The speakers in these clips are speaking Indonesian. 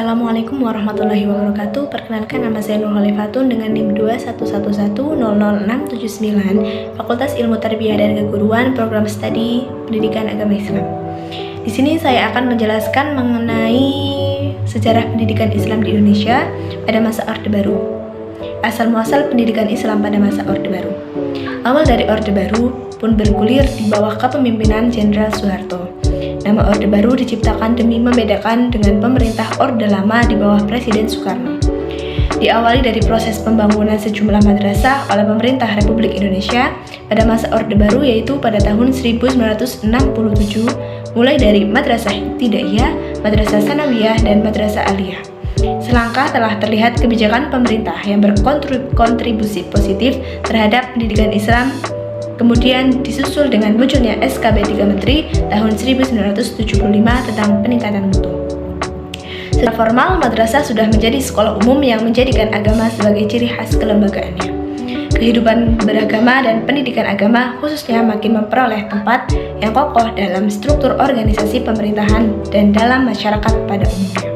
Assalamualaikum warahmatullahi wabarakatuh. Perkenalkan, nama saya Nur Halifatun dengan NIM 211100679, Fakultas Ilmu Tarbiyah dan Keguruan, Program Studi Pendidikan Agama Islam. Di sini saya akan menjelaskan mengenai sejarah pendidikan Islam di Indonesia pada masa Orde Baru. Asal muasal pendidikan Islam pada masa Orde Baru. Awal dari Orde Baru pun bergulir di bawah kepemimpinan Jenderal Soeharto. Nama Orde Baru diciptakan demi membedakan dengan pemerintah Orde Lama di bawah Presiden Soekarno. Diawali dari proses pembangunan sejumlah madrasah oleh pemerintah Republik Indonesia pada masa Orde Baru, yaitu pada tahun 1967, mulai dari Madrasah Ibtidaiyah, Madrasah Sanawiyah, dan Madrasah Aliyah. Selangkah telah terlihat kebijakan pemerintah yang berkontribusi positif terhadap pendidikan Islam. Kemudian disusul dengan munculnya SKB 3 Menteri tahun 1975 tentang peningkatan mutu. Secara formal, madrasah sudah menjadi sekolah umum yang menjadikan agama sebagai ciri khas kelembagaannya. Kehidupan beragama dan pendidikan agama khususnya makin memperoleh tempat yang kokoh dalam struktur organisasi pemerintahan dan dalam masyarakat pada umumnya.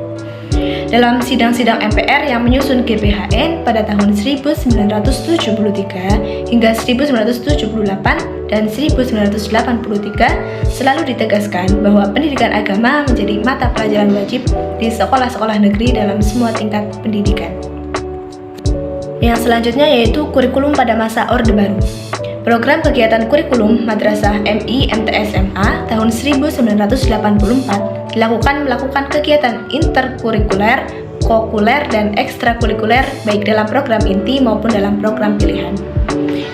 Dalam sidang-sidang MPR yang menyusun GBHN pada tahun 1973 hingga 1978 dan 1983 selalu ditegaskan bahwa pendidikan agama menjadi mata pelajaran wajib di sekolah-sekolah negeri dalam semua tingkat pendidikan. Yang selanjutnya yaitu kurikulum pada masa Orde Baru. Program kegiatan kurikulum Madrasah MI MTS MA tahun 1984 melakukan kegiatan interkurikuler, kokuler, dan ekstrakurikuler baik dalam program inti maupun dalam program pilihan.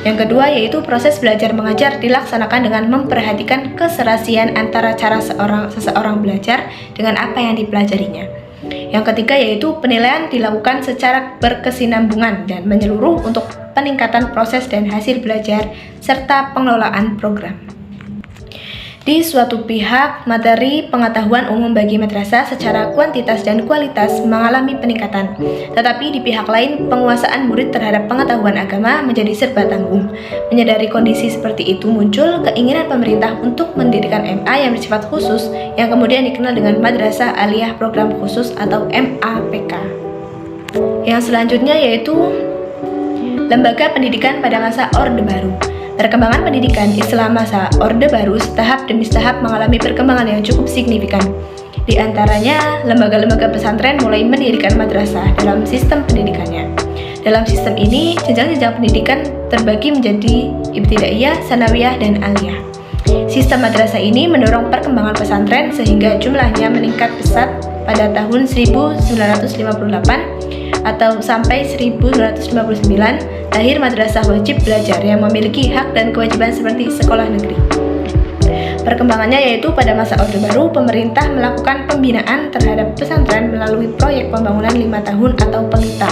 Yang kedua yaitu proses belajar mengajar dilaksanakan dengan memperhatikan keserasian antara cara seseorang belajar dengan apa yang dipelajarinya. Yang ketiga yaitu penilaian dilakukan secara berkesinambungan dan menyeluruh untuk peningkatan proses dan hasil belajar serta pengelolaan program. Di suatu pihak, materi pengetahuan umum bagi madrasah secara kuantitas dan kualitas mengalami peningkatan. Tetapi di pihak lain, penguasaan murid terhadap pengetahuan agama menjadi serba tanggung. Menyadari kondisi seperti itu, muncul keinginan pemerintah untuk mendirikan MA yang bersifat khusus, yang kemudian dikenal dengan Madrasah Aliyah Program Khusus atau MAPK. Yang selanjutnya yaitu Lembaga Pendidikan pada masa Orde Baru. Perkembangan pendidikan Islam masa Orde Baru setahap demi setahap mengalami perkembangan yang cukup signifikan. Di antaranya, lembaga-lembaga pesantren mulai mendirikan madrasah dalam sistem pendidikannya. Dalam sistem ini, jenjang-jenjang pendidikan terbagi menjadi Ibtidaiyah, Sanawiyah, dan Aliyah. Sistem madrasah ini mendorong perkembangan pesantren sehingga jumlahnya meningkat pesat pada tahun 1958 atau sampai 1999 lahir madrasah wajib belajar yang memiliki hak dan kewajiban seperti sekolah negeri. Perkembangannya yaitu pada masa Orde Baru, pemerintah melakukan pembinaan terhadap pesantren melalui proyek pembangunan 5 tahun atau PELITA.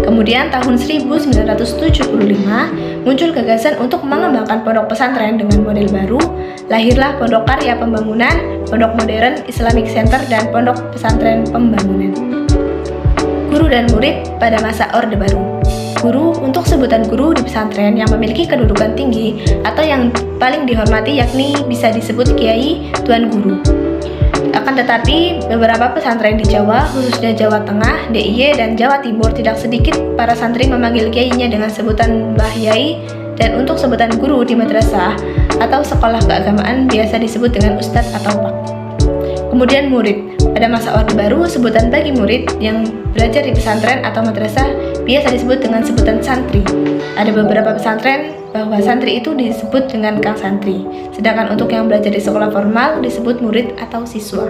Kemudian tahun 1975 muncul gagasan untuk mengembangkan pondok pesantren dengan model baru. Lahirlah Pondok Karya Pembangunan, Pondok Modern Islamic Center, dan Pondok Pesantren Pembangunan. Guru dan murid pada masa Orde Baru. Guru untuk sebutan guru di pesantren yang memiliki kedudukan tinggi atau yang paling dihormati yakni bisa disebut kiai, tuan guru. Akan tetapi, beberapa pesantren di Jawa, khususnya Jawa Tengah, DIY, dan Jawa Timur tidak sedikit para santri memanggil kiainya dengan sebutan Mbah Yai, dan untuk sebutan guru di madrasah atau sekolah keagamaan biasa disebut dengan Ustadz atau Pak. Kemudian murid. Pada masa Orde Baru, sebutan bagi murid yang belajar di pesantren atau madrasah biasa disebut dengan sebutan santri. Ada beberapa pesantren bahwa santri itu disebut dengan kang santri, sedangkan untuk yang belajar di sekolah formal disebut murid atau siswa.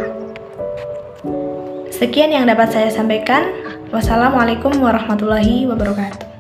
Sekian yang dapat saya sampaikan. Wassalamualaikum warahmatullahi wabarakatuh.